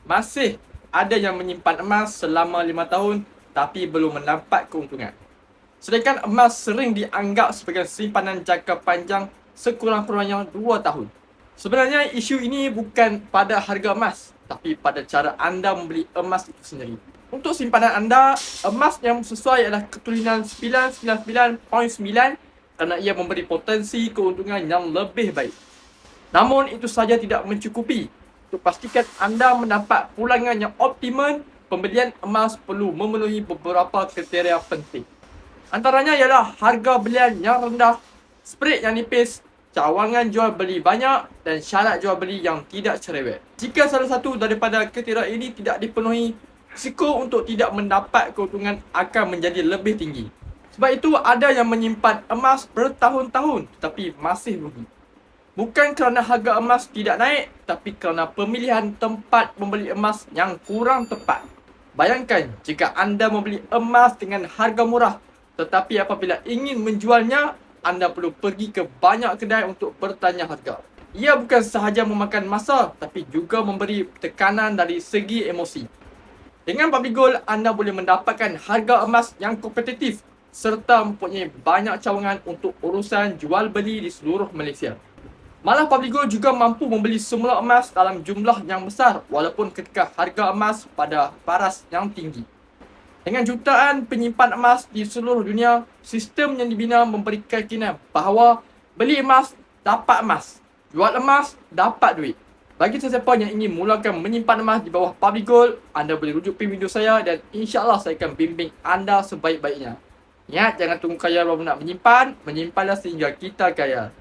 masih ada yang menyimpan emas selama 5 tahun tapi belum mendapat keuntungan. Sedangkan emas sering dianggap sebagai simpanan jangka panjang sekurang-kurangnya 2 tahun. Sebenarnya isu ini bukan pada harga emas, tapi pada cara anda membeli emas itu sendiri. Untuk simpanan anda, emas yang sesuai adalah keturunan 999.9 kerana ia memberi potensi keuntungan yang lebih baik. Namun itu saja tidak mencukupi. Untuk pastikan anda mendapat pulangan yang optimum, pembelian emas perlu memenuhi beberapa kriteria penting. Antaranya ialah harga belian yang rendah, spread yang nipis, cawangan jual beli banyak dan syarat jual beli yang tidak cerewet. Jika salah satu daripada kriteria ini tidak dipenuhi, risiko untuk tidak mendapat keuntungan akan menjadi lebih tinggi. Sebab itu ada yang menyimpan emas bertahun-tahun tetapi masih rugi. Bukan kerana harga emas tidak naik, tapi kerana pemilihan tempat membeli emas yang kurang tepat. Bayangkan jika anda membeli emas dengan harga murah, tetapi apabila ingin menjualnya, anda perlu pergi ke banyak kedai untuk bertanya harga. Ia bukan sahaja memakan masa, tapi juga memberi tekanan dari segi emosi. Dengan Public Gold, anda boleh mendapatkan harga emas yang kompetitif serta mempunyai banyak cawangan untuk urusan jual beli di seluruh Malaysia. Malah Public Gold juga mampu membeli semula emas dalam jumlah yang besar walaupun ketika harga emas pada paras yang tinggi. Dengan jutaan penyimpan emas di seluruh dunia, sistem yang dibina memberi keyakinan bahawa beli emas dapat emas, jual emas dapat duit. Bagi sesiapa yang ingin mulakan menyimpan emas di bawah Public Gold, anda boleh rujuk pin video saya dan insyaAllah saya akan bimbing anda sebaik-baiknya. Ingat, jangan tunggu kaya baru nak menyimpan, menyimpanlah sehingga kita kaya.